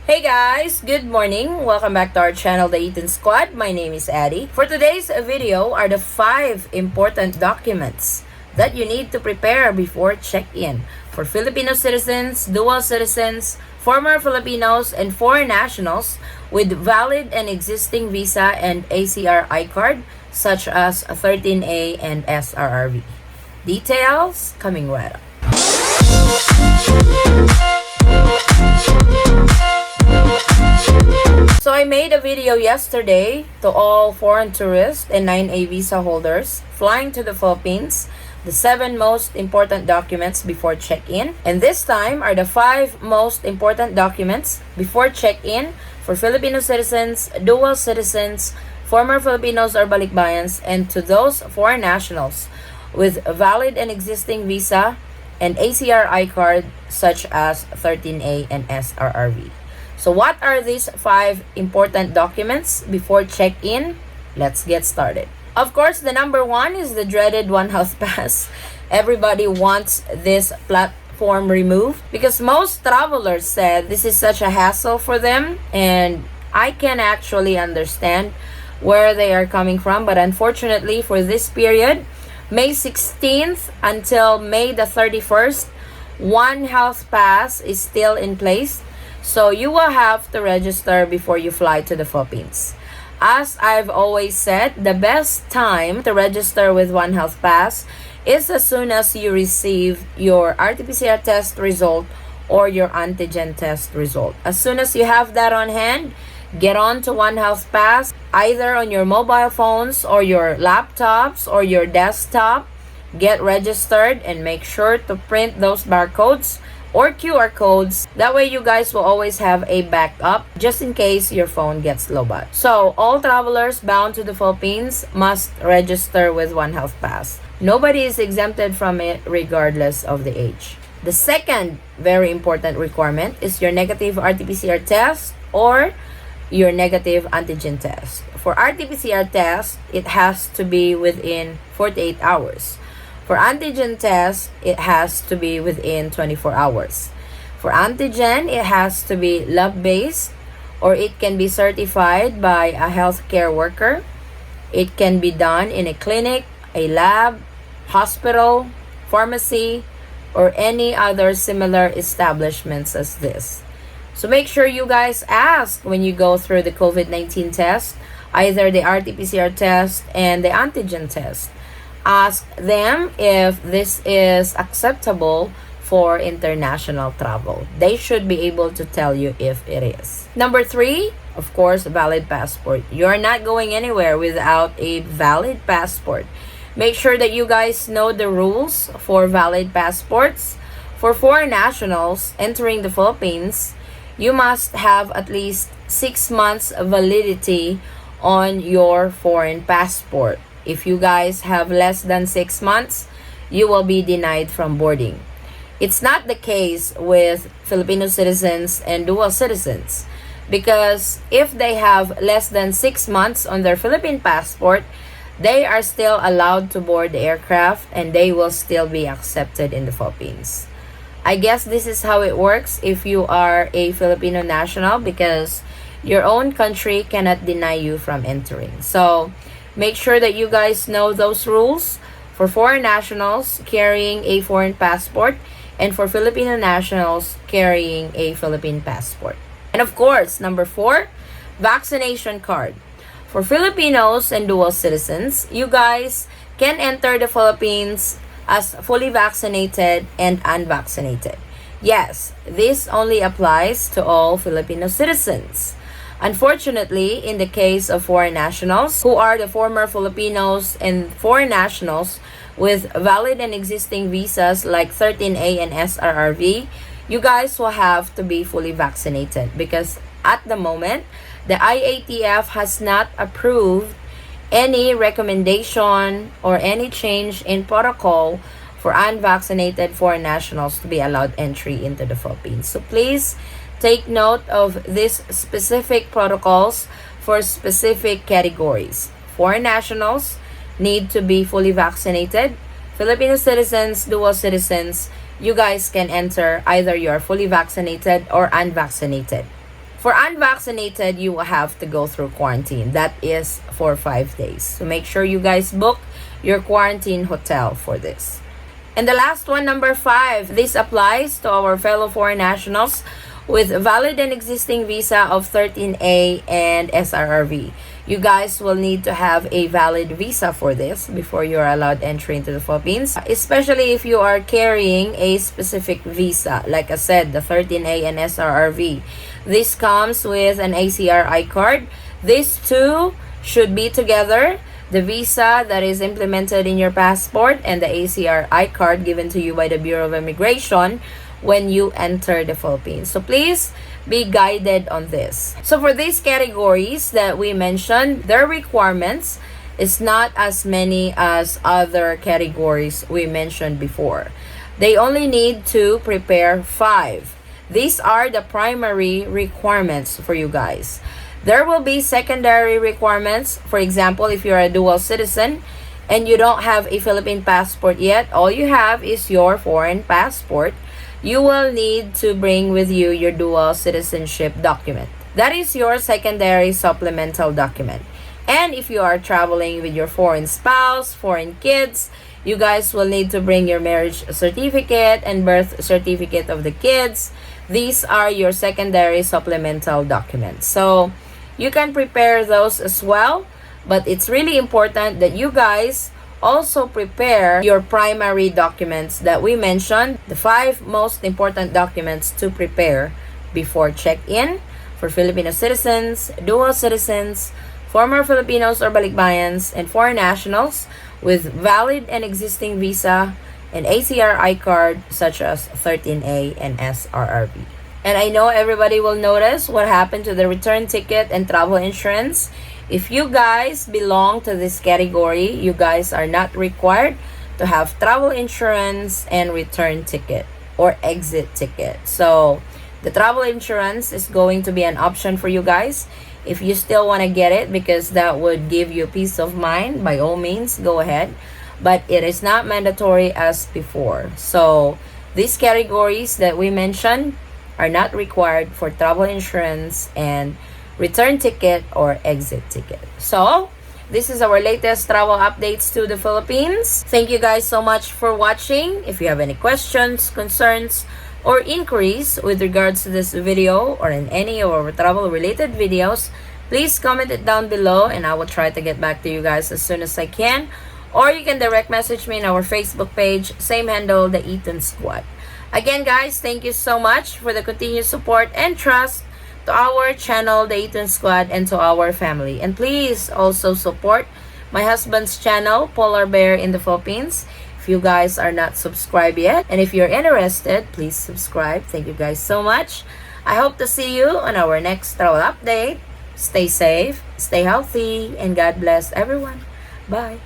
Hey guys, good morning. Welcome back to our channel, the Eaton Squad. My name is Addie. For today's video are the 5 important documents that you need to prepare before check-in for Filipino citizens, dual citizens, former Filipinos and foreign nationals with valid and existing visa and ACR I-card such as 13A and SRRV. Details coming right up. So I made a video yesterday to all foreign tourists and 9A visa holders flying to the Philippines, the 7 most important documents before check-in. And this time are the 5 most important documents before check-in for Filipino citizens, dual citizens, former Filipinos or balikbayans, and to those foreign nationals with valid and existing visa and ACR I-card such as 13A and SRRV. So what are these 5 important documents before check-in? Let's get started. Of course, the number 1 is the dreaded One Health Pass. Everybody wants this platform removed because most travelers said this is such a hassle for them, and I can actually understand where they are coming from. But unfortunately, for this period, May 16th until May the 31st, One Health Pass is still in place. So you will have to register before you fly to the Philippines. As I've always said, the best time to register with One Health Pass is as soon as you receive your RT-PCR test result or your antigen test result. As soon as you have that on hand, get on to One Health Pass, either on your mobile phones or your laptops or your desktop. Get registered and make sure to print those barcodes or QR codes. That way you guys will always have a backup just in case your phone gets lowbat. So all travelers bound to the Philippines must register with One Health Pass. Nobody is exempted from it regardless of the age. The second very important requirement is your negative RT-PCR test or your negative antigen test. For RT-PCR test, it has to be within 48 hours. For antigen test, it has to be within 24 hours. For antigen, it has to be lab-based or it can be certified by a healthcare worker. It can be done in a clinic, a lab, hospital, pharmacy, or any other similar establishments as this. So make sure you guys ask when you go through the COVID-19 test, either the RT-PCR test and the antigen test. Ask them if this is acceptable for international travel. They should be able to tell you if it is. Number 3, of course, valid passport. You're not going anywhere without a valid passport. Make sure that you guys know the rules for valid passports. For foreign nationals entering the Philippines, you must have at least 6 months validity on your foreign passport. If you guys have less than 6 months, you will be denied from boarding. It's not the case with Filipino citizens and dual citizens because if they have less than 6 months on their Philippine passport, they are still allowed to board the aircraft and they will still be accepted in the Philippines. I guess this is how it works if you are a Filipino national because your own country cannot deny you from entering. So make sure that you guys know those rules for foreign nationals carrying a foreign passport and for Filipino nationals carrying a Philippine passport. And of course, number 4, vaccination card. For Filipinos and dual citizens, you guys can enter the Philippines as fully vaccinated and unvaccinated. Yes, this only applies to all Filipino citizens. Unfortunately, in the case of foreign nationals, who are the former Filipinos and foreign nationals with valid and existing visas like 13A and SRRV, you guys will have to be fully vaccinated because at the moment, the IATF has not approved any recommendation or any change in protocol for unvaccinated foreign nationals to be allowed entry into the Philippines. So please take note of these specific protocols for specific categories. Foreign nationals need to be fully vaccinated. Filipino citizens, dual citizens, you guys can enter either you're fully vaccinated or unvaccinated. For unvaccinated, you will have to go through quarantine. That is for 5 days. So make sure you guys book your quarantine hotel for this. And the last one, number 5, this applies to our fellow foreign nationals with valid and existing visa of 13A and SRRV. You guys will need to have a valid visa for this before you are allowed entry into the Philippines, especially if you are carrying a specific visa. Like I said, the 13A and SRRV. This comes with an ACRI card. These two should be together. The visa that is implemented in your passport and the ACRI card given to you by the Bureau of Immigration when you enter the Philippines. So please be guided on this. So for these categories that we mentioned, their requirements is not as many as other categories we mentioned before. They only need to prepare 5. These are the primary requirements for you guys. There will be secondary requirements. For example, if you're a dual citizen and you don't have a Philippine passport yet, all you have is your foreign passport, you will need to bring with you your dual citizenship document. That is your secondary supplemental document. And if you are traveling with your foreign spouse, foreign kids, you guys will need to bring your marriage certificate and birth certificate of the kids. These are your secondary supplemental documents. So you can prepare those as well, but it's really important that you guys also prepare your primary documents that we mentioned, the 5 most important documents to prepare before check-in for Filipino citizens, dual citizens, former Filipinos or balikbayans, and foreign nationals with valid and existing visa and ACRI card such as 13A and SRRV. And I know everybody will notice what happened to the return ticket and travel insurance. If you guys belong to this category, you guys are not required to have travel insurance and return ticket or exit ticket. So the travel insurance is going to be an option for you guys. If you still want to get it because that would give you peace of mind, by all means, go ahead. But it is not mandatory as before. So these categories that we mentioned are not required for travel insurance and return ticket or exit ticket. So this is our latest travel updates to the Philippines. Thank you guys so much for watching. If you have any questions, concerns, or inquiries with regards to this video or in any of our travel related videos, please comment it down below and I will try to get back to you guys as soon as I can. Or you can direct message me in our Facebook page, same handle, the Eaton Squad. Again guys, thank you so much for the continued support and trust to our channel, the Eaton Squad, and to our family. And please also support my husband's channel, Polar Bear in the Philippines, if you guys are not subscribed yet. And if you're interested, please subscribe. Thank you guys so much. I hope to see you on our next travel update. Stay safe, stay healthy, and God bless everyone. Bye.